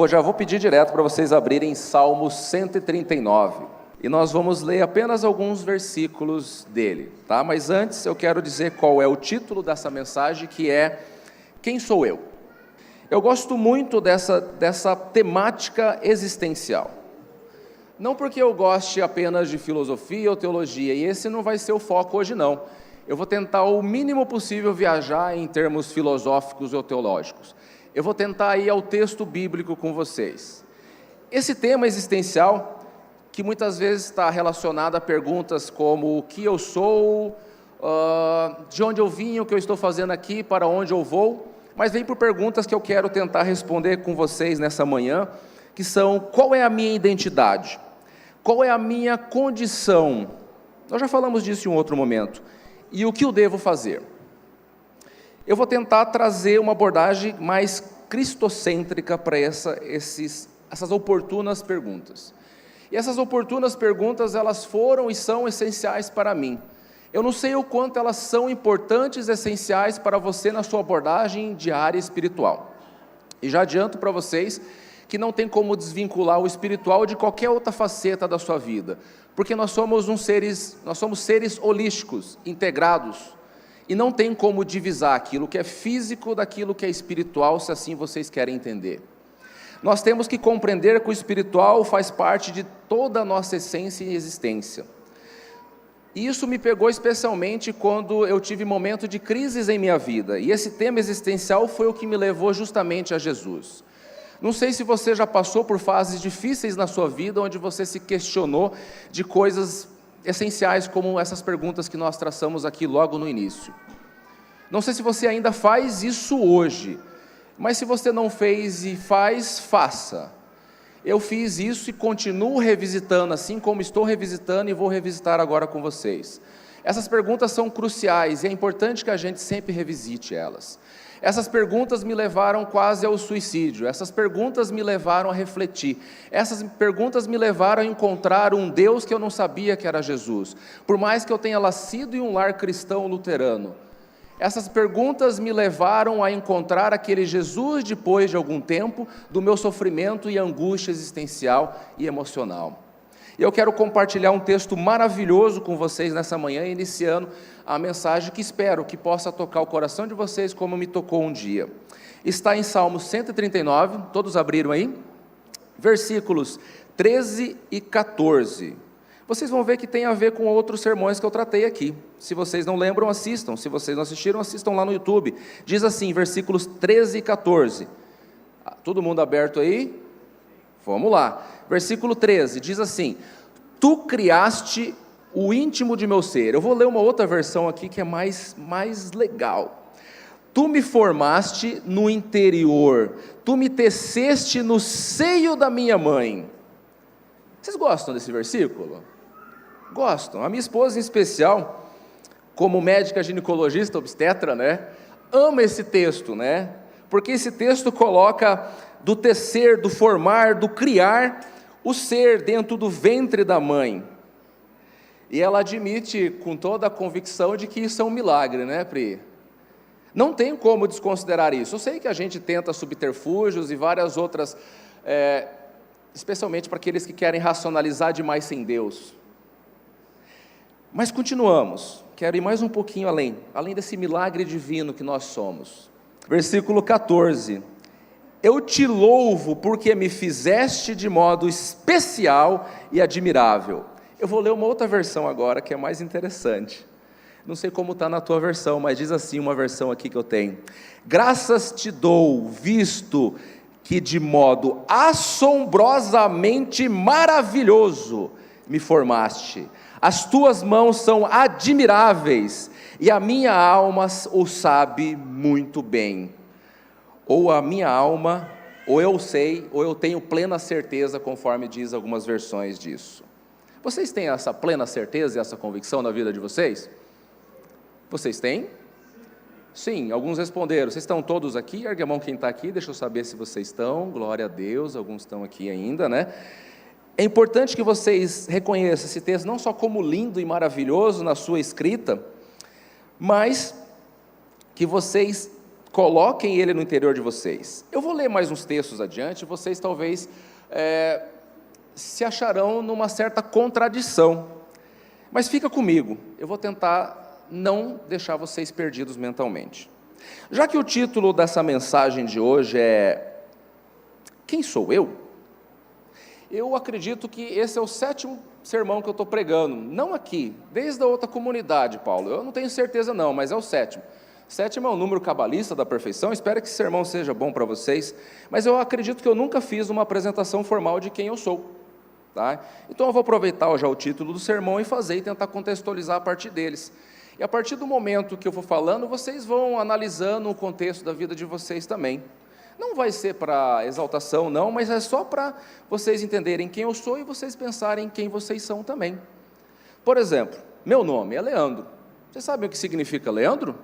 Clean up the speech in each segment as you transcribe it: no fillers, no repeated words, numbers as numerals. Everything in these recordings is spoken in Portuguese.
Já vou pedir direto para vocês abrirem Salmo 139. E nós vamos ler apenas alguns versículos dele, tá? Mas antes eu quero dizer qual é o título dessa mensagem, que é Quem sou eu? Eu gosto muito dessa temática existencial. Não porque eu goste apenas de filosofia ou teologia, e esse não vai ser o foco hoje não. Eu vou tentar o mínimo possível viajar em termos filosóficos ou teológicos. Eu vou tentar ir ao texto bíblico com vocês. Esse tema existencial, que muitas vezes está relacionado a perguntas como o que eu sou, de onde eu vim, o que eu estou fazendo aqui, para onde eu vou, mas vem por perguntas que eu quero tentar responder com vocês nessa manhã, que são: qual é a minha identidade? Qual é a minha condição? Nós já falamos disso em um outro momento. E o que eu devo fazer? Eu vou tentar trazer uma abordagem mais cristocêntrica para essas oportunas perguntas. E essas oportunas perguntas, elas foram e são essenciais para mim. Eu não sei o quanto elas são importantes e essenciais para você na sua abordagem diária espiritual. E já adianto para vocês que não tem como desvincular o espiritual de qualquer outra faceta da sua vida, porque nós somos seres holísticos, integrados, e não tem como divisar aquilo que é físico daquilo que é espiritual, se assim vocês querem entender. Nós temos que compreender que o espiritual faz parte de toda a nossa essência e existência. E isso me pegou especialmente quando eu tive momento de crises em minha vida, e esse tema existencial foi o que me levou justamente a Jesus. Não sei se você já passou por fases difíceis na sua vida, onde você se questionou de coisas essenciais, como essas perguntas que nós traçamos aqui logo no início. Não sei se você ainda faz isso hoje, mas se você não fez e faz, faça. Eu fiz isso e continuo revisitando, assim como estou revisitando e vou revisitar agora com vocês. Essas perguntas são cruciais e é importante que a gente sempre revisite elas. Essas perguntas me levaram quase ao suicídio, essas perguntas me levaram a refletir, essas perguntas me levaram a encontrar um Deus que eu não sabia que era Jesus, por mais que eu tenha nascido em um lar cristão luterano. Essas perguntas me levaram a encontrar aquele Jesus depois de algum tempo do meu sofrimento e angústia existencial e emocional. E eu quero compartilhar um texto maravilhoso com vocês nessa manhã, iniciando a mensagem que espero que possa tocar o coração de vocês como me tocou um dia. Está em Salmo 139, todos abriram aí? Versículos 13 e 14. Vocês vão ver que tem a ver com outros sermões que eu tratei aqui. Se vocês não lembram, assistam. Se vocês não assistiram, assistam lá no YouTube. Diz assim, versículos 13 e 14. Todo mundo aberto aí? Vamos lá. Versículo 13, diz assim: Tu criaste o íntimo de meu ser. Eu vou ler uma outra versão aqui que é mais legal. Tu me formaste no interior, tu me teceste no seio da minha mãe. Vocês gostam desse versículo? Gostam. A minha esposa em especial, como médica ginecologista obstetra, né, ama esse texto, né? Porque esse texto coloca do tecer, do formar, do criar o ser dentro do ventre da mãe. E ela admite com toda a convicção de que isso é um milagre, né, Pri? Não tem como desconsiderar isso. Eu sei que a gente tenta subterfúgios e várias outras, especialmente para aqueles que querem racionalizar demais sem Deus. Mas continuamos. Quero ir mais um pouquinho além desse milagre divino que nós somos. Versículo 14. Eu te louvo porque me fizeste de modo especial e admirável. Eu vou ler uma outra versão agora que é mais interessante. Não sei como está na tua versão, mas diz assim uma versão aqui que eu tenho. Graças te dou, visto que de modo assombrosamente maravilhoso me formaste. As tuas mãos são admiráveis e a minha alma o sabe muito bem. Ou a minha alma, ou eu sei, ou eu tenho plena certeza, conforme diz algumas versões disso. Vocês têm essa plena certeza e essa convicção na vida de vocês? Vocês têm? Sim, alguns responderam. Vocês estão todos aqui? Ergue a mão quem está aqui, deixa eu saber se vocês estão. Glória a Deus, alguns estão aqui ainda, né? É importante que vocês reconheçam esse texto não só como lindo e maravilhoso na sua escrita, mas que vocês Coloquem ele no interior de vocês. Eu vou ler mais uns textos adiante, vocês talvez se acharão numa certa contradição. Mas fica comigo, eu vou tentar não deixar vocês perdidos mentalmente. Já que o título dessa mensagem de hoje é Quem sou eu? Eu acredito que esse é o 7º sermão que eu estou pregando, não aqui, desde a outra comunidade, Paulo. Eu não tenho certeza não, mas é o 7º. 7º é um número cabalista da perfeição, espero que esse sermão seja bom para vocês, mas eu acredito que eu nunca fiz uma apresentação formal de quem eu sou. Tá? Então eu vou aproveitar já o título do sermão e tentar contextualizar a partir deles. E a partir do momento que eu for falando, vocês vão analisando o contexto da vida de vocês também. Não vai ser para exaltação não, mas é só para vocês entenderem quem eu sou e vocês pensarem quem vocês são também. Por exemplo, meu nome é Leandro. Vocês sabem o que significa Leandro?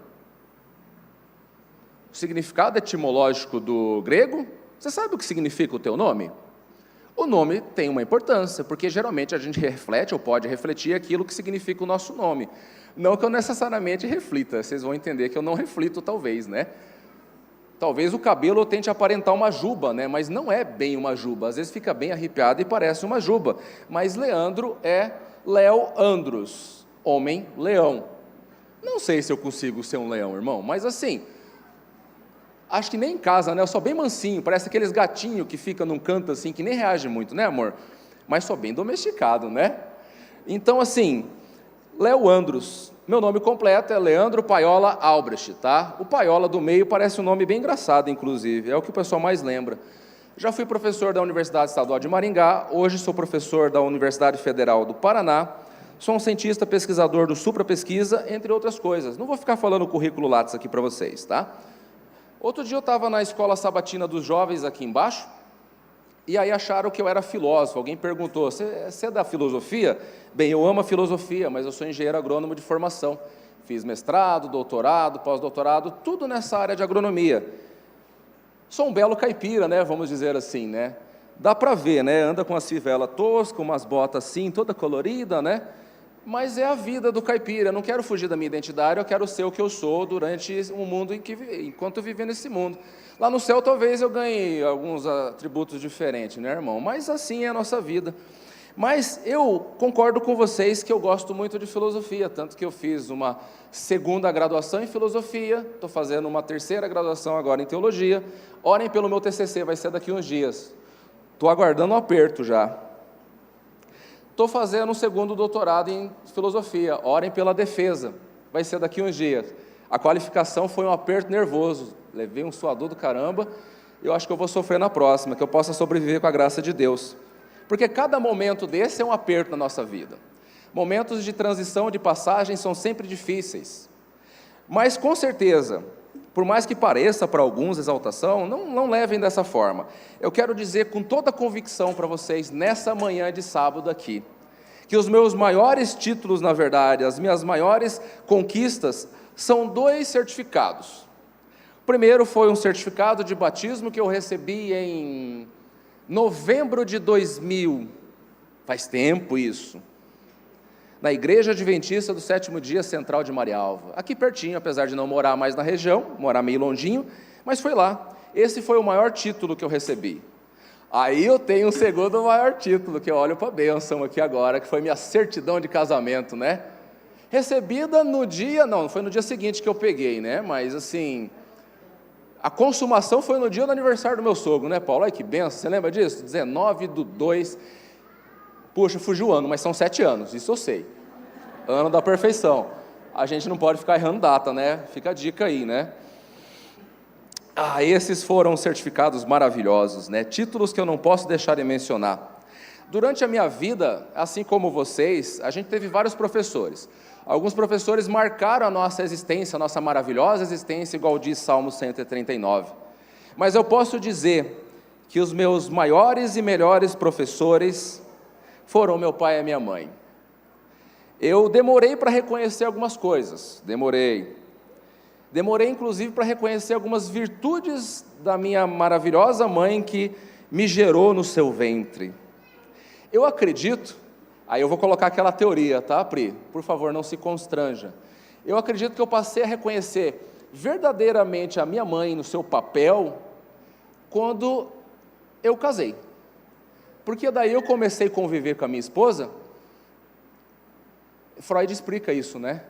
O significado etimológico do grego? Você sabe o que significa o teu nome? O nome tem uma importância, porque geralmente a gente reflete ou pode refletir aquilo que significa o nosso nome. Não que eu necessariamente reflita, vocês vão entender que eu não reflito talvez, né? Talvez o cabelo eu tente aparentar uma juba, né? Mas não é bem uma juba, às vezes fica bem arrepiado e parece uma juba. Mas Leandro é Léo Andros, homem leão. Não sei se eu consigo ser um leão, irmão, mas assim, acho que nem em casa, né? Eu sou bem mansinho, parece aqueles gatinhos que ficam num canto assim, que nem reage muito, né, amor? Mas sou bem domesticado, né? Então, assim, Léo Andros, meu nome completo é Leandro Paiola Albrecht, tá? O Paiola do meio parece um nome bem engraçado, inclusive, é o que o pessoal mais lembra. Já fui professor da Universidade Estadual de Maringá, hoje sou professor da Universidade Federal do Paraná, sou um cientista pesquisador do Supra Pesquisa, entre outras coisas. Não vou ficar falando o currículo Lattes aqui para vocês, tá? Outro dia eu estava na escola sabatina dos jovens aqui embaixo, e aí acharam que eu era filósofo. Alguém perguntou, você é da filosofia? Bem, eu amo a filosofia, mas eu sou engenheiro agrônomo de formação. Fiz mestrado, doutorado, pós-doutorado, tudo nessa área de agronomia. Sou um belo caipira, né, vamos dizer assim, né? Dá para ver, né? Anda com as fivelas toscas, umas botas assim, toda colorida, né? Mas é a vida do caipira, eu não quero fugir da minha identidade, eu quero ser o que eu sou durante o mundo enquanto eu viver nesse mundo. Lá no céu talvez eu ganhe alguns atributos diferentes, né, irmão? Mas assim é a nossa vida. Mas eu concordo com vocês que eu gosto muito de filosofia, tanto que eu fiz uma 2ª graduação em filosofia, estou fazendo uma 3ª graduação agora em teologia. Orem pelo meu TCC, vai ser daqui uns dias. Estou aguardando um aperto já. Estou fazendo um 2º doutorado em filosofia, orem pela defesa, vai ser daqui uns dias. A qualificação foi um aperto nervoso, levei um suador do caramba, eu acho que eu vou sofrer na próxima, que eu possa sobreviver com a graça de Deus. Porque cada momento desse é um aperto na nossa vida. Momentos de transição, de passagem, são sempre difíceis. Mas, com certeza, por mais que pareça para alguns exaltação, não levem dessa forma. Eu quero dizer com toda convicção para vocês, nessa manhã de sábado aqui, que os meus maiores títulos, na verdade, as minhas maiores conquistas, são 2 certificados. O primeiro foi um certificado de batismo que eu recebi em novembro de 2000, faz tempo isso, na Igreja Adventista do 7º Dia Central de Marialva, aqui pertinho, apesar de não morar mais na região, morar meio longinho, mas foi lá. Esse foi o maior título que eu recebi. Aí eu tenho um 2º maior título, que eu olho para a bênção aqui agora, que foi minha certidão de casamento, né? Recebida no dia, não foi no dia seguinte que eu peguei, né? Mas assim, a consumação foi no dia do aniversário do meu sogro, né, Paulo? Olha que benção, você lembra disso? 19/2, puxa, fugiu o ano, mas são 7 anos, isso eu sei. Ano da perfeição. A gente não pode ficar errando data, né? Fica a dica aí, né? Esses foram certificados maravilhosos, né? Títulos que eu não posso deixar de mencionar. Durante a minha vida, assim como vocês, a gente teve vários professores. Alguns professores marcaram a nossa existência, a nossa maravilhosa existência, igual diz Salmo 139. Mas eu posso dizer que os meus maiores e melhores professores foram meu pai e minha mãe. Eu demorei para reconhecer algumas coisas, demorei inclusive para reconhecer algumas virtudes da minha maravilhosa mãe que me gerou no seu ventre. Eu acredito, aí eu vou colocar aquela teoria, tá, Pri? Por favor, não se constranja. Eu acredito que eu passei a reconhecer verdadeiramente a minha mãe no seu papel quando eu casei. Porque daí eu comecei a conviver com a minha esposa, Freud explica isso, né?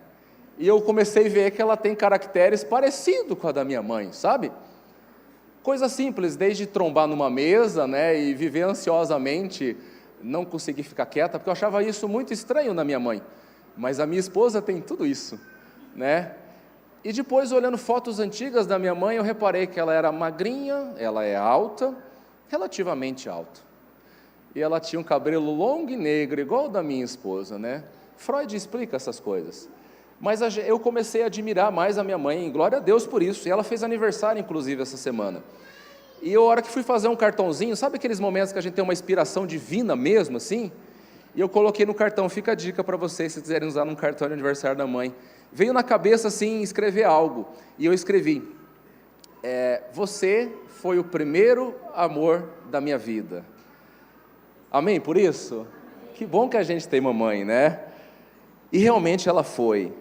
E eu comecei a ver que ela tem caracteres parecidos com a da minha mãe, sabe? Coisa simples, desde trombar numa mesa, né, e viver ansiosamente, não conseguir ficar quieta, porque eu achava isso muito estranho na minha mãe. Mas a minha esposa tem tudo isso, né? E depois, olhando fotos antigas da minha mãe, eu reparei que ela era magrinha, ela é alta, relativamente alta. E ela tinha um cabelo longo e negro, igual o da minha esposa, né? Freud explica essas coisas. Mas eu comecei a admirar mais a minha mãe, glória a Deus por isso. E ela fez aniversário, inclusive, essa semana. E eu, a hora que fui fazer um cartãozinho, sabe aqueles momentos que a gente tem uma inspiração divina mesmo, assim? E eu coloquei no cartão, fica a dica para vocês, se quiserem usar num cartão de aniversário da mãe. Veio na cabeça, assim, escrever algo. E eu escrevi, você foi o primeiro amor da minha vida. Amém por isso? Que bom que a gente tem mamãe, né? E realmente ela foi.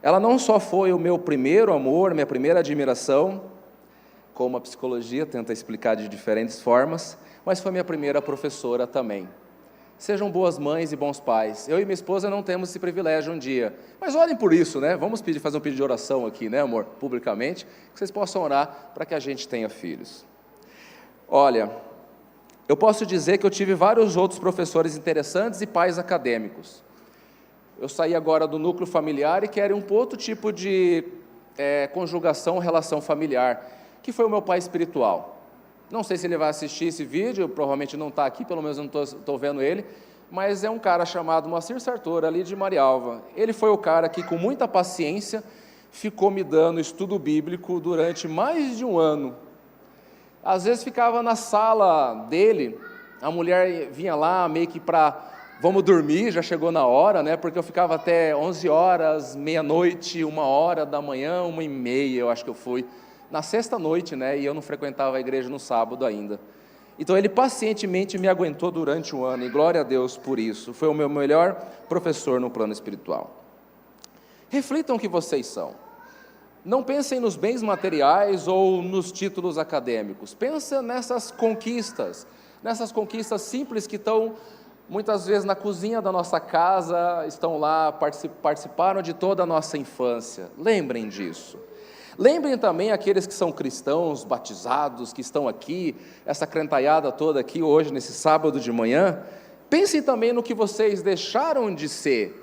Ela não só foi o meu primeiro amor, minha primeira admiração, como a psicologia tenta explicar de diferentes formas, mas foi minha primeira professora também. Sejam boas mães e bons pais. Eu e minha esposa não temos esse privilégio um dia, mas orem por isso, né? Vamos fazer um pedido de oração aqui, né, amor? Publicamente, que vocês possam orar para que a gente tenha filhos. Olha, eu posso dizer que eu tive vários outros professores interessantes e pais acadêmicos. Eu saí agora do núcleo familiar e quero um outro tipo de conjugação, relação familiar, que foi o meu pai espiritual. Não sei se ele vai assistir esse vídeo, provavelmente não está aqui, pelo menos não estou vendo ele, mas é um cara chamado Moacir Sartor, ali de Marialva. Ele foi o cara que, com muita paciência, ficou me dando estudo bíblico durante mais de um ano. Às vezes ficava na sala dele, a mulher vinha lá meio que para, vamos dormir, já chegou na hora, né? Porque eu ficava até 11 horas, meia-noite, 1h da manhã, 1h30, eu acho que eu fui, na sexta-noite, né? E eu não frequentava a igreja no sábado ainda. Então ele pacientemente me aguentou durante um ano, e glória a Deus por isso, foi o meu melhor professor no plano espiritual. Reflitam o que vocês são. Não pensem nos bens materiais ou nos títulos acadêmicos, pensa nessas conquistas simples que estão muitas vezes na cozinha da nossa casa, estão lá, participaram de toda a nossa infância. Lembrem disso. Lembrem também aqueles que são cristãos, batizados, que estão aqui, essa crentaiada toda aqui hoje, nesse sábado de manhã. Pensem também no que vocês deixaram de ser,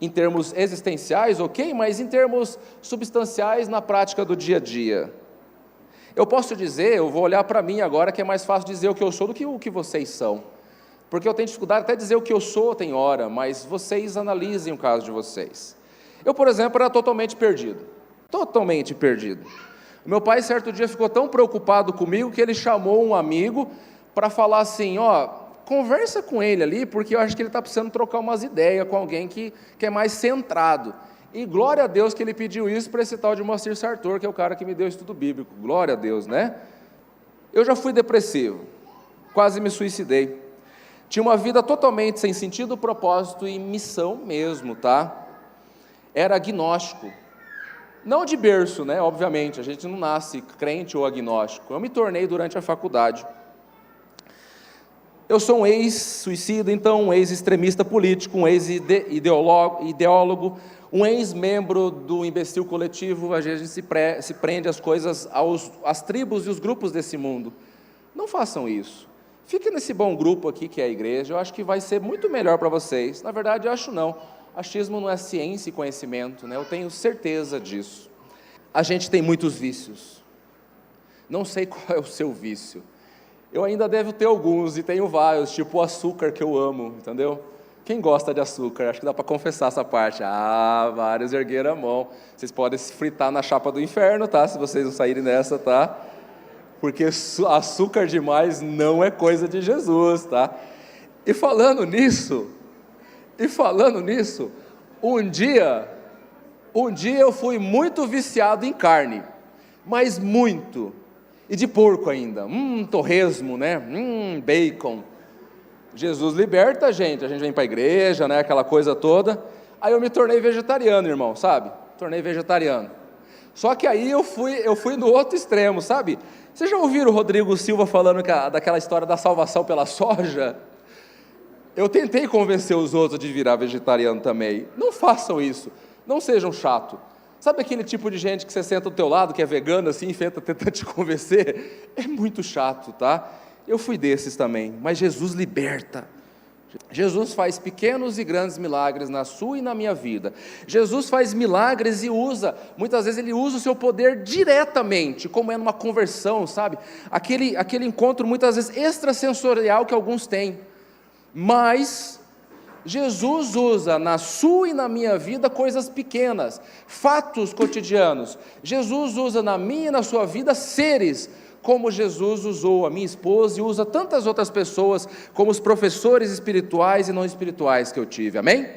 em termos existenciais, ok, mas em termos substanciais na prática do dia a dia. Eu posso dizer, eu vou olhar para mim agora, que é mais fácil dizer o que eu sou do que o que vocês são. Porque eu tenho dificuldade até de dizer o que eu sou, tem hora, mas vocês analisem o caso de vocês. Eu, por exemplo, era totalmente perdido. Totalmente perdido. O meu pai, certo dia, ficou tão preocupado comigo que ele chamou um amigo para falar assim, conversa com ele ali, porque eu acho que ele está precisando trocar umas ideias com alguém que é mais centrado. E glória a Deus que ele pediu isso para esse tal de Moacir Sartor, que é o cara que me deu estudo bíblico. Glória a Deus, né? Eu já fui depressivo, quase me suicidei. Tinha uma vida totalmente sem sentido, propósito e missão mesmo, tá? Era agnóstico. Não de berço, né? Obviamente, a gente não nasce crente ou agnóstico. Eu me tornei durante a faculdade. Eu sou um ex-suicida, então um ex-extremista político, um ex-ideólogo, um ex-membro do imbecil coletivo. Às vezes se prende as coisas às tribos e os grupos desse mundo. Não façam isso. Fiquem nesse bom grupo aqui que é a igreja, eu acho que vai ser muito melhor para vocês. Na verdade, eu acho não. Achismo não é ciência e conhecimento, né? Eu tenho certeza disso. A gente tem muitos vícios. Não sei qual é o seu vício. Eu ainda devo ter alguns, e tenho vários, tipo o açúcar que eu amo, entendeu? Quem gosta de açúcar? Acho que dá para confessar essa parte. Vários ergueram a mão. Vocês podem se fritar na chapa do inferno, tá? Se vocês não saírem dessa, tá? Porque açúcar demais não é coisa de Jesus, tá? E falando nisso, um dia eu fui muito viciado em carne, mas muito, e de porco ainda, torresmo, né? Bacon. Jesus liberta a gente vem para a igreja, né? Aquela coisa toda. Aí eu me tornei vegetariano, irmão, sabe? Tornei vegetariano. Só que aí eu fui no outro extremo, sabe? Vocês já ouviram o Rodrigo Silva falando daquela história da salvação pela soja? Eu tentei convencer os outros de virar vegetariano também. Não façam isso, não sejam chatos. Sabe aquele tipo de gente que você senta do teu lado, que é vegano assim, e tenta te convencer? É muito chato, tá? Eu fui desses também, mas Jesus liberta. Jesus faz pequenos e grandes milagres na sua e na minha vida. Jesus faz milagres e muitas vezes ele usa o seu poder diretamente, como é numa conversão, sabe? Aquele encontro muitas vezes extrasensorial que alguns têm. Mas Jesus usa na sua e na minha vida coisas pequenas, fatos cotidianos. Jesus usa na minha e na sua vida seres, como Jesus usou a minha esposa e usa tantas outras pessoas, como os professores espirituais e não espirituais que eu tive, amém?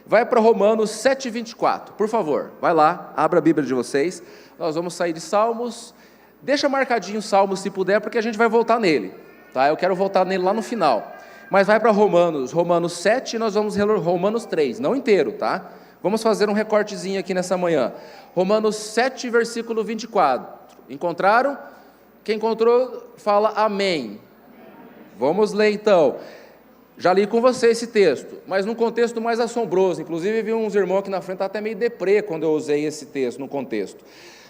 Vai para Romanos 7,24, por favor, vai lá, abra a Bíblia de vocês, nós vamos sair de Salmos, deixa marcadinho o Salmos se puder, porque a gente vai voltar nele, tá? Eu quero voltar nele lá no final, mas vai para Romanos 7 e nós vamos ler Romanos 3, não inteiro, tá? Vamos fazer um recortezinho aqui nessa manhã. Romanos 7, versículo 24. Encontraram? Quem encontrou, fala amém. Vamos ler então. Já li com você esse texto, mas num contexto mais assombroso. Inclusive, vi uns irmãos aqui na frente, até meio deprê quando eu usei esse texto no contexto.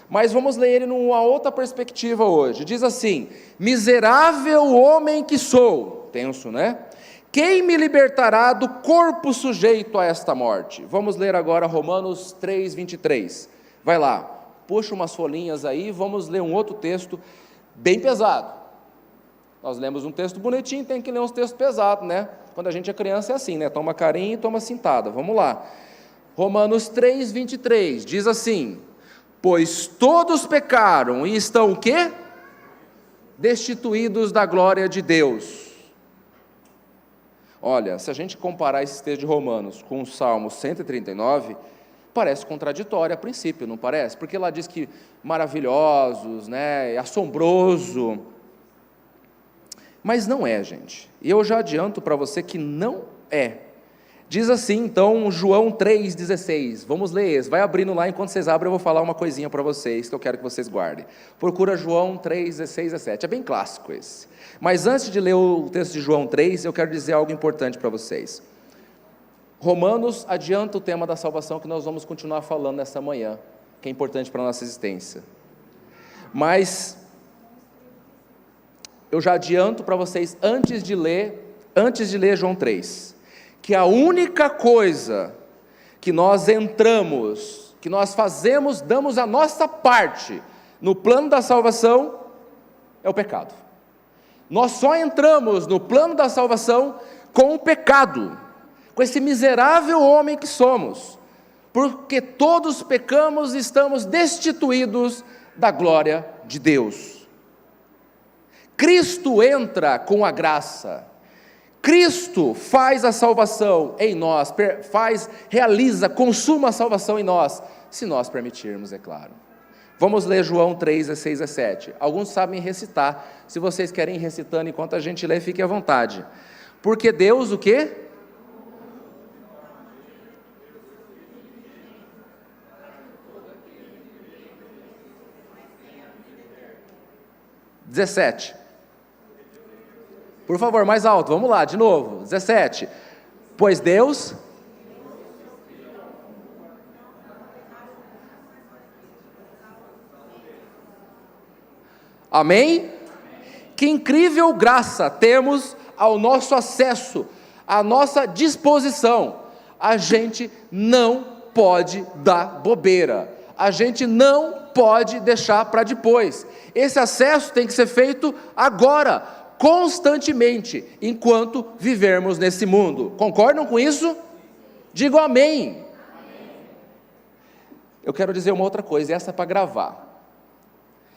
Mas vamos ler ele numa outra perspectiva hoje. Diz assim: miserável homem que sou. Tenso, né? Quem me libertará do corpo sujeito a esta morte? Vamos ler agora Romanos 3, 23. Vai lá, puxa umas folhinhas aí, vamos ler um outro texto bem pesado. Nós lemos um texto bonitinho, tem que ler uns textos pesados, né? Quando a gente é criança é assim, né? Toma carinho e toma cintada. Vamos lá. Romanos 3, 23, diz assim: pois todos pecaram e estão o quê? Destituídos da glória de Deus. Olha, se a gente comparar esse texto de Romanos com o Salmo 139, parece contraditório a princípio, não parece? Porque lá diz que maravilhosos, né, assombroso, mas não é, gente, e eu já adianto para você que não é. Diz assim, então, João 3,16, vamos ler esse, vai abrindo lá, enquanto vocês abrem eu vou falar uma coisinha para vocês, que eu quero que vocês guardem. Procura João 3,16 a 17, é bem clássico esse. Mas antes de ler o texto de João 3, eu quero dizer algo importante para vocês. Romanos adianta o tema da salvação que nós vamos continuar falando nessa manhã, que é importante para a nossa existência. Mas eu já adianto para vocês, antes de ler João 3, que a única coisa que nós entramos, que nós fazemos, damos a nossa parte no plano da salvação, é o pecado. Nós só entramos no plano da salvação com o pecado, com esse miserável homem que somos, porque todos pecamos e estamos destituídos da glória de Deus. Cristo entra com a graça, Cristo faz a salvação em nós, realiza, consuma a salvação em nós, se nós permitirmos, é claro. Vamos ler João 3, 16 a 7. Alguns sabem recitar, se vocês querem ir recitando enquanto a gente lê, fique à vontade. Porque Deus o quê? 17. Por favor, mais alto, vamos lá, de novo. 17. Pois Deus... Amém? Que incrível graça temos ao nosso acesso, à nossa disposição. A gente não pode dar bobeira, a gente não pode deixar para depois. Esse acesso tem que ser feito agora, constantemente, enquanto vivermos nesse mundo. Concordam com isso? Digo amém. Eu quero dizer uma outra coisa, essa é para gravar.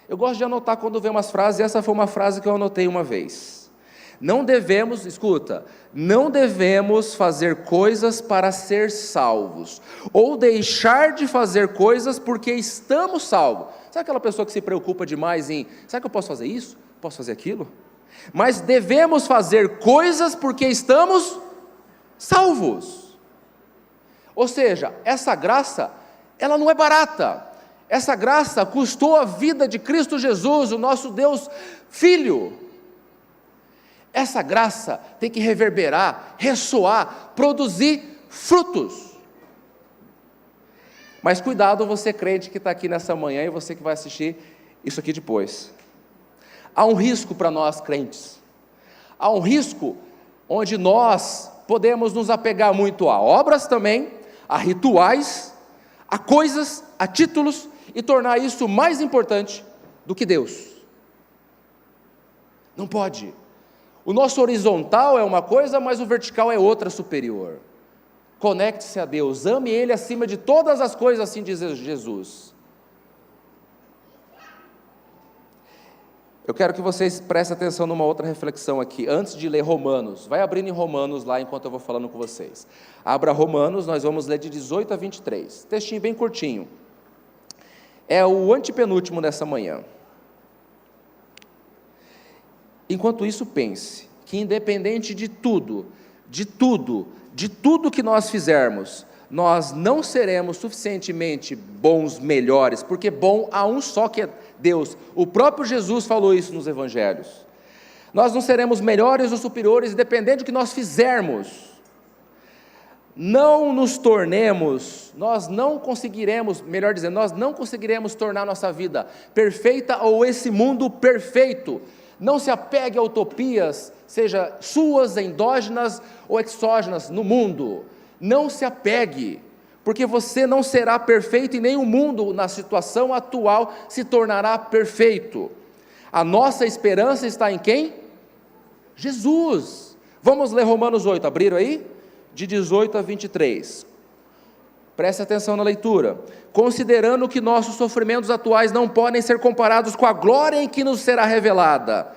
Eu gosto de anotar quando vem umas frases, e essa foi uma frase que eu anotei uma vez. Não devemos, escuta, não devemos fazer coisas para ser salvos, ou deixar de fazer coisas porque estamos salvos. Sabe aquela pessoa que se preocupa demais em, será que eu posso fazer isso? Posso fazer aquilo? Mas devemos fazer coisas porque estamos salvos. Ou seja, essa graça, ela não é barata. Essa graça custou a vida de Cristo Jesus, o nosso Deus Filho. Essa graça tem que reverberar, ressoar, produzir frutos. Mas cuidado, você crente que está aqui nessa manhã e você que vai assistir isso aqui depois. Há um risco para nós crentes. Há um risco onde nós podemos nos apegar muito a obras também, a rituais, a coisas, a títulos, e tornar isso mais importante do que Deus. Não pode. O nosso horizontal é uma coisa, mas o vertical é outra superior. Conecte-se a Deus, ame Ele acima de todas as coisas, assim diz Jesus. Eu quero que vocês prestem atenção numa outra reflexão aqui, antes de ler Romanos. Vai abrindo em Romanos lá, enquanto eu vou falando com vocês. Abra Romanos, nós vamos ler de 18 a 23. Textinho bem curtinho. É o antepenúltimo nessa manhã. Enquanto isso, pense que independente de tudo que nós fizermos, nós não seremos suficientemente bons, melhores, porque bom há um só que é Deus. O próprio Jesus falou isso nos evangelhos. Nós não seremos melhores ou superiores, independente do que nós fizermos. Não nos tornemos, nós não conseguiremos, melhor dizendo, nós não conseguiremos tornar nossa vida perfeita ou esse mundo perfeito. Não se apegue a utopias, seja suas, endógenas ou exógenas no mundo. Não se apegue, porque você não será perfeito e nem o mundo, na situação atual, se tornará perfeito. A nossa esperança está em quem? Jesus. Vamos ler Romanos 8, abriram aí? De 18 a 23. Preste atenção na leitura. Considerando que nossos sofrimentos atuais não podem ser comparados com a glória em que nos será revelada.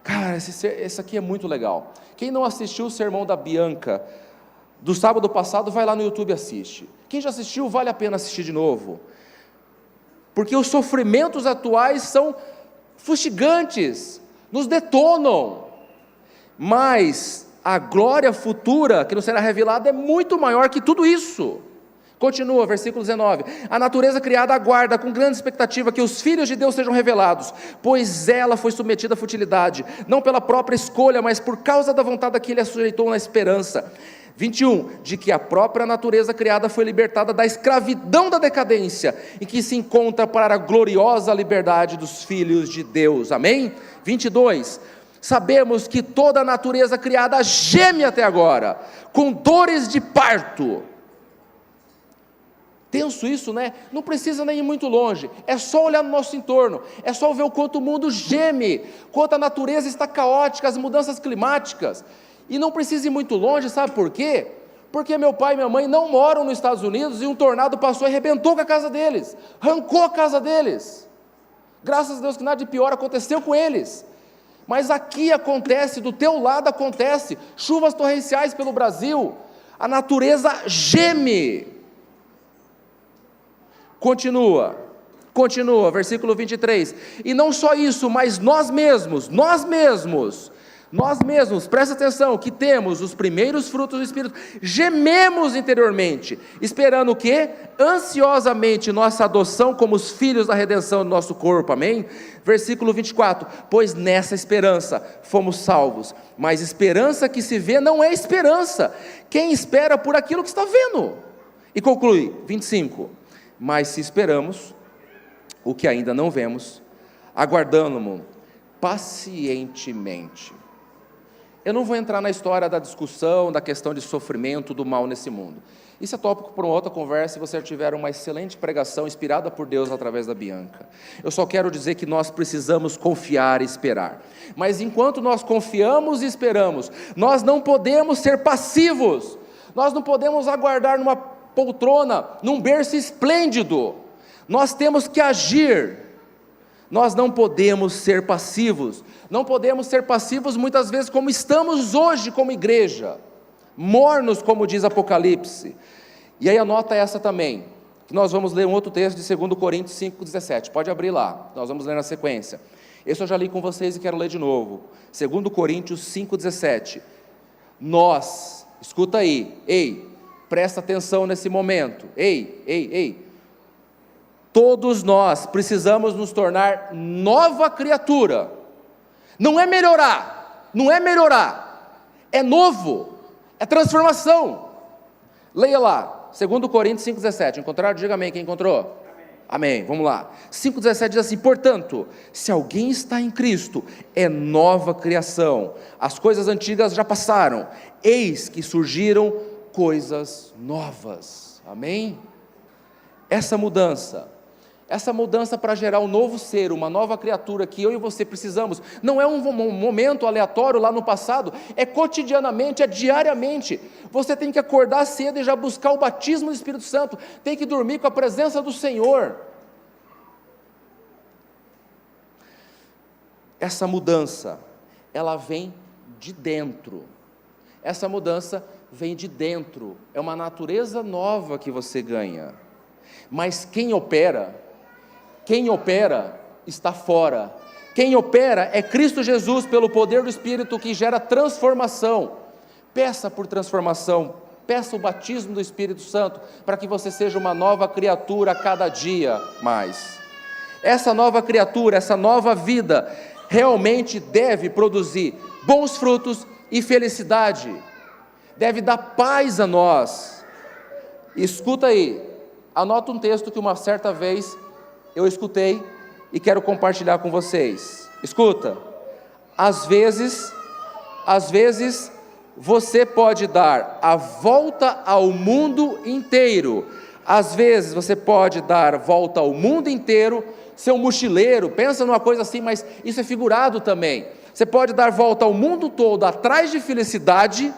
Cara, esse aqui é muito legal. Quem não assistiu o sermão da Bianca do sábado passado, vai lá no YouTube e assiste. Quem já assistiu, vale a pena assistir de novo. Porque os sofrimentos atuais são fustigantes, nos detonam. Mas a glória futura que nos será revelada é muito maior que tudo isso. Continua, versículo 19, a natureza criada aguarda com grande expectativa que os filhos de Deus sejam revelados, pois ela foi submetida à futilidade, não pela própria escolha, mas por causa da vontade daquele a sujeitou na esperança. 21, de que a própria natureza criada foi libertada da escravidão da decadência, em que se encontra para a gloriosa liberdade dos filhos de Deus, amém? 22, sabemos que toda a natureza criada geme até agora, com dores de parto. Tenso isso, né? Não precisa nem ir muito longe, é só olhar no nosso entorno, é só ver o quanto o mundo geme, quanto a natureza está caótica, as mudanças climáticas, e não precisa ir muito longe, sabe por quê? Porque meu pai e minha mãe não moram nos Estados Unidos, e um tornado passou e arrebentou com a casa deles, arrancou a casa deles, graças a Deus que nada de pior aconteceu com eles, mas aqui acontece, do teu lado acontece, chuvas torrenciais pelo Brasil, a natureza geme. Continua, versículo 23, e não só isso, mas nós mesmos, presta atenção, que temos os primeiros frutos do Espírito, gememos interiormente, esperando o quê? Ansiosamente nossa adoção como os filhos da redenção do nosso corpo, amém? Versículo 24, pois nessa esperança fomos salvos, mas esperança que se vê não é esperança, quem espera por aquilo que está vendo? E conclui, 25, mas se esperamos o que ainda não vemos, aguardando-mo pacientemente. Eu não vou entrar na história da discussão, da questão de sofrimento, do mal nesse mundo. Isso é tópico para uma outra conversa, se você tiver uma excelente pregação inspirada por Deus através da Bianca. Eu só quero dizer que nós precisamos confiar e esperar. Mas enquanto nós confiamos e esperamos, nós não podemos ser passivos. Nós não podemos aguardar numa poltrona, num berço esplêndido. Nós temos que agir. Nós não podemos ser passivos. Não podemos ser passivos muitas vezes como estamos hoje como igreja, mornos, como diz Apocalipse. E aí anota essa também, que nós vamos ler um outro texto de 2 Coríntios 5,17, pode abrir lá, nós vamos ler na sequência. Esse eu já li com vocês e quero ler de novo, 2 Coríntios 5,17, nós, escuta aí, ei, presta atenção nesse momento, ei, todos nós precisamos nos tornar nova criatura. Não é melhorar, é novo, é transformação. Leia lá, 2 Coríntios 5,17, encontraram? Diga amém, quem encontrou? Amém, vamos lá. 5,17 diz assim: portanto, se alguém está em Cristo, é nova criação, as coisas antigas já passaram, eis que surgiram coisas novas. Amém? Essa mudança para gerar um novo ser, uma nova criatura que eu e você precisamos, não é um momento aleatório lá no passado, é cotidianamente, é diariamente. Você tem que acordar cedo e já buscar o batismo do Espírito Santo, tem que dormir com a presença do Senhor. Essa mudança, ela vem de dentro. Essa mudança vem de dentro, é uma natureza nova que você ganha. Mas quem opera está fora. Quem opera é Cristo Jesus, pelo poder do Espírito que gera transformação. Peça por transformação, peça o batismo do Espírito Santo, para que você seja uma nova criatura a cada dia mais. Essa nova criatura, essa nova vida, realmente deve produzir bons frutos e felicidade, deve dar paz a nós. Escuta aí, anota um texto que uma certa vez eu escutei e quero compartilhar com vocês. Escuta, às vezes você pode dar a volta ao mundo inteiro, às vezes você pode dar a volta ao mundo inteiro, ser um mochileiro, pensa numa coisa assim, mas isso é figurado também. Você pode dar volta ao mundo todo atrás de felicidade,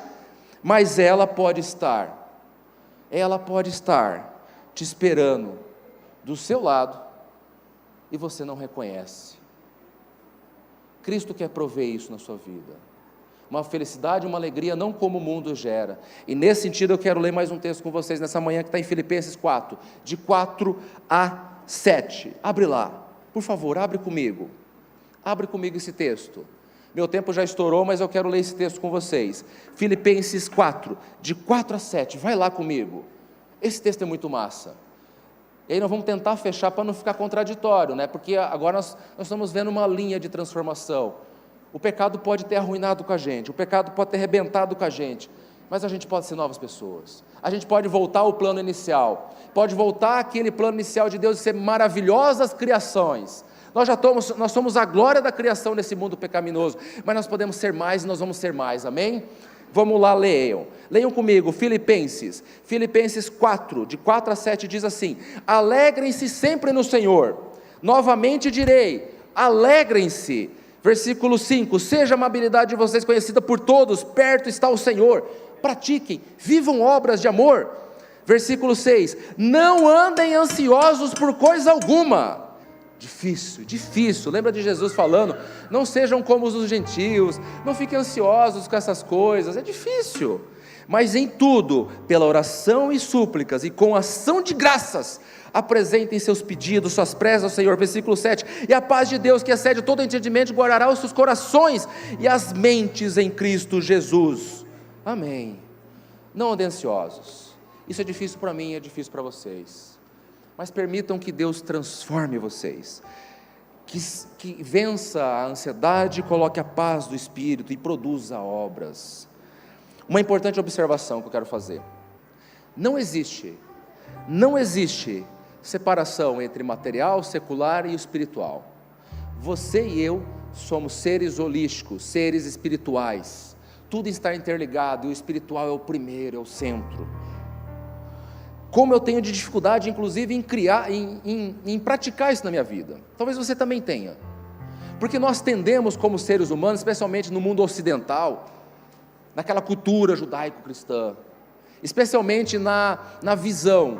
mas ela pode estar te esperando do seu lado e você não reconhece. Cristo quer prover isso na sua vida, uma felicidade, uma alegria, não como o mundo gera. E nesse sentido eu quero ler mais um texto com vocês nessa manhã, que está em Filipenses 4, de 4 a 7, abre lá, por favor, abre comigo esse texto. Meu tempo já estourou, mas eu quero ler esse texto com vocês. Filipenses 4, de 4 a 7, vai lá comigo. Esse texto é muito massa. E aí nós vamos tentar fechar para não ficar contraditório, né? Porque agora nós estamos vendo uma linha de transformação. O pecado pode ter arruinado com a gente, o pecado pode ter arrebentado com a gente, mas a gente pode ser novas pessoas. A gente pode voltar ao plano inicial, pode voltar àquele plano inicial de Deus de ser maravilhosas criações. Nós somos a glória da criação nesse mundo pecaminoso, mas nós podemos ser mais e nós vamos ser mais, amém? Vamos lá, leiam comigo, Filipenses 4, de 4 a 7 diz assim: alegrem-se sempre no Senhor, novamente direi, alegrem-se. Versículo 5, seja a amabilidade de vocês conhecida por todos, perto está o Senhor, pratiquem, vivam obras de amor. Versículo 6, não andem ansiosos por coisa alguma. Difícil, lembra de Jesus falando, não sejam como os gentios, não fiquem ansiosos com essas coisas, é difícil, mas em tudo, pela oração e súplicas, e com ação de graças, apresentem seus pedidos, suas preces ao Senhor. Versículo 7, e a paz de Deus, que excede todo entendimento, guardará os seus corações e as mentes em Cristo Jesus, amém. Não andem ansiosos, isso é difícil para mim, é difícil para vocês, mas permitam que Deus transforme vocês, que vença a ansiedade, coloque a paz do Espírito e produza obras. Uma importante observação que eu quero fazer: não existe separação entre material, secular e espiritual. Você e eu somos seres holísticos, seres espirituais, tudo está interligado, e o espiritual é o primeiro, é o centro. Como eu tenho de dificuldade, inclusive, em praticar isso na minha vida, talvez você também tenha, porque nós tendemos como seres humanos, especialmente no mundo ocidental, naquela cultura judaico-cristã, especialmente na visão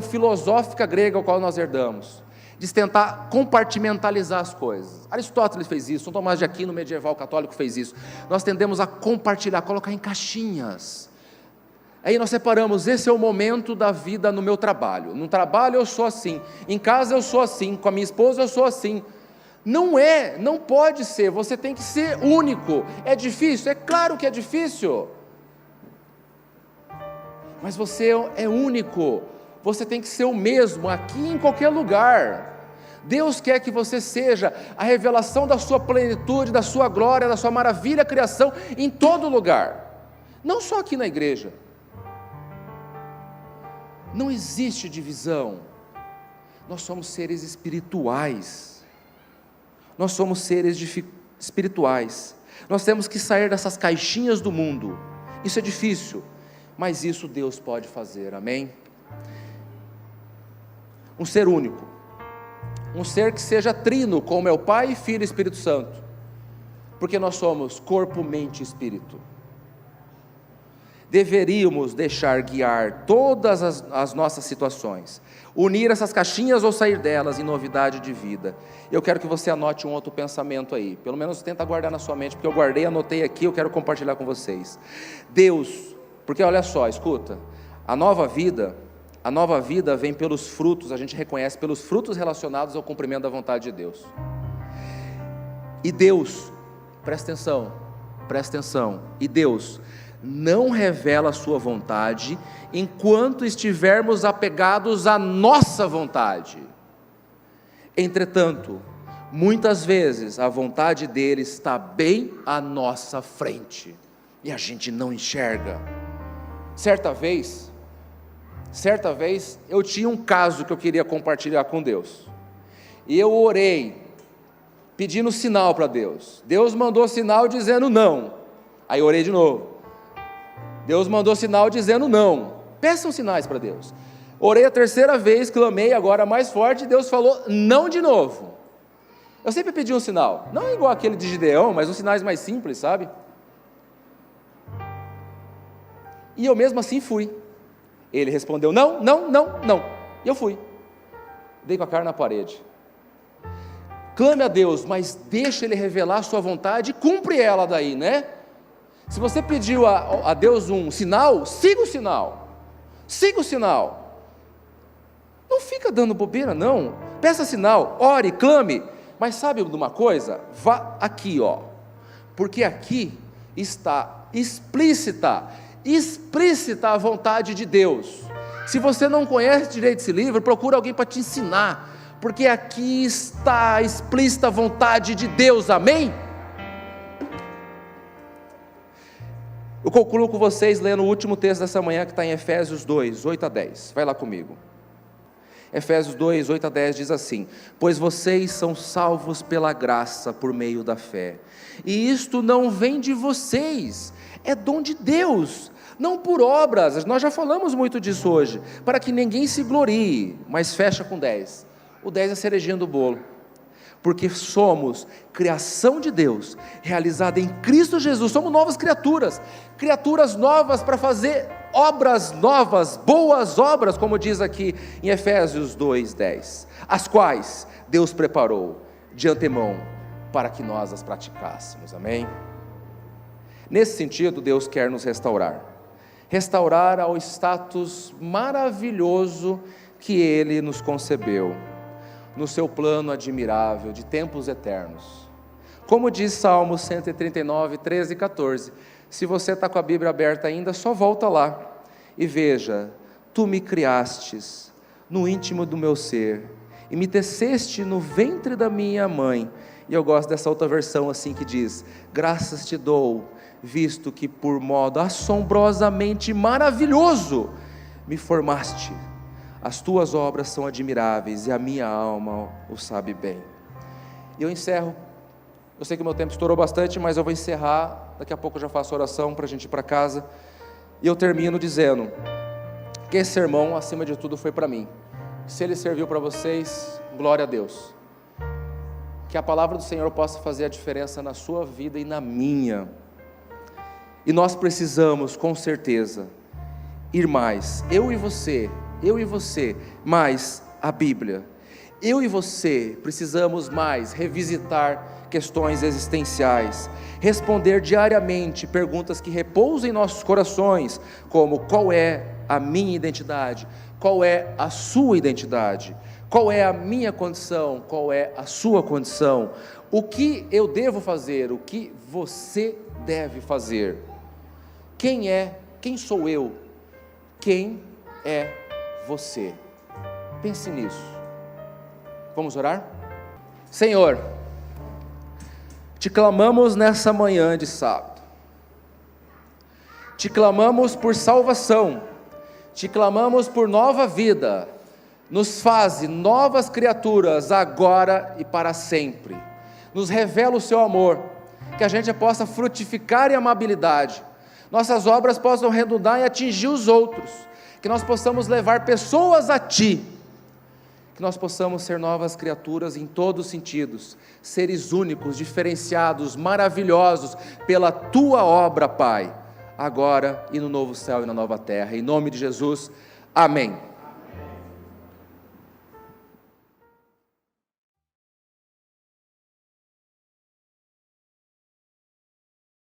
filosófica grega, ao qual nós herdamos, de tentar compartimentalizar as coisas. Aristóteles fez isso, São Tomás de Aquino, medieval católico, fez isso. Nós tendemos a compartilhar, colocar em caixinhas. Aí nós separamos, esse é o momento da vida no meu trabalho. No trabalho eu sou assim, em casa eu sou assim, com a minha esposa eu sou assim. Não pode ser, você tem que ser único. É difícil? É claro que é difícil. Mas você é único, você tem que ser o mesmo aqui em qualquer lugar. Deus quer que você seja a revelação da sua plenitude, da sua glória, da sua maravilha, criação, em todo lugar, não só aqui na igreja. Não existe divisão, nós somos seres espirituais, nós temos que sair dessas caixinhas do mundo. Isso é difícil, mas isso Deus pode fazer, amém? Um ser único, um ser que seja trino, como é o Pai, Filho e Espírito Santo, porque nós somos corpo, mente e espírito. Deveríamos deixar guiar todas as nossas situações, unir essas caixinhas ou sair delas em novidade de vida. Eu quero que você anote um outro pensamento aí, pelo menos tenta guardar na sua mente, porque eu guardei, anotei aqui, eu quero compartilhar com vocês. Deus, porque olha só, escuta, a nova vida vem pelos frutos, a gente reconhece pelos frutos relacionados ao cumprimento da vontade de Deus. E Deus, presta atenção, e Deus não revela a sua vontade enquanto estivermos apegados à nossa vontade. Entretanto, muitas vezes a vontade dele está bem à nossa frente e a gente não enxerga. Certa vez eu tinha um caso que eu queria compartilhar com Deus, e eu orei pedindo sinal para Deus. Deus mandou sinal dizendo não, aí eu orei de novo. Deus mandou sinal dizendo não. Peçam sinais para Deus. Orei a terceira vez, clamei agora mais forte, e Deus falou não de novo. Eu sempre pedi um sinal, não igual aquele de Gideão, mas uns sinais mais simples, sabe? E eu mesmo assim fui. Ele respondeu não, e eu fui. Dei com a cara na parede. Clame a Deus, mas deixa Ele revelar a sua vontade e cumpre ela daí, né? Se você pediu a Deus um sinal, siga o sinal, não fica dando bobeira não, peça sinal, ore, clame, mas sabe de uma coisa? Vá aqui, porque aqui está explícita a vontade de Deus. Se você não conhece direito esse livro, procura alguém para te ensinar, porque aqui está explícita a vontade de Deus, amém? Eu concluo com vocês lendo o último texto dessa manhã, que está em Efésios 2, 8 a 10, vai lá comigo. Efésios 2, 8 a 10 diz assim: pois vocês são salvos pela graça por meio da fé, e isto não vem de vocês, é dom de Deus, não por obras. Nós já falamos muito disso hoje, para que ninguém se glorie. Mas fecha com 10, o 10 é a cerejinha do bolo, porque somos criação de Deus, realizada em Cristo Jesus, somos novas criaturas novas para fazer obras novas, boas obras, como diz aqui em Efésios 2:10, as quais Deus preparou de antemão para que nós as praticássemos, amém? Nesse sentido, Deus quer nos restaurar ao status maravilhoso que Ele nos concebeu, no seu plano admirável de tempos eternos. Como diz Salmo 139, 13 e 14, se você está com a Bíblia aberta ainda, só volta lá e veja: tu me criastes no íntimo do meu ser, e me teceste no ventre da minha mãe. E eu gosto dessa outra versão assim que diz: graças te dou, visto que por modo assombrosamente maravilhoso me formaste. As tuas obras são admiráveis, e a minha alma o sabe bem. E eu encerro. Eu sei que o meu tempo estourou bastante, mas eu vou encerrar. Daqui a pouco eu já faço oração para a gente ir para casa. E eu termino dizendo que esse sermão, acima de tudo, foi para mim. Se ele serviu para vocês, glória a Deus. Que a palavra do Senhor possa fazer a diferença na sua vida e na minha. E nós precisamos, com certeza, ir mais. Eu e você, mais a Bíblia. Eu e você precisamos mais revisitar questões existenciais, responder diariamente perguntas que repousam em nossos corações, como: qual é a minha identidade? Qual é a sua identidade? Qual é a minha condição? Qual é a sua condição? O que eu devo fazer? O que você deve fazer? Quem sou eu? Quem é você? Pense nisso. Vamos orar? Senhor, te clamamos nessa manhã de sábado. Te clamamos por salvação. Te clamamos por nova vida. Nos faze novas criaturas agora e para sempre. Nos revela o seu amor, que a gente possa frutificar em amabilidade, nossas obras possam redundar e atingir os outros, que nós possamos levar pessoas a Ti, que nós possamos ser novas criaturas em todos os sentidos, seres únicos, diferenciados, maravilhosos pela Tua obra, Pai, agora e no novo céu e na nova terra, em nome de Jesus, amém.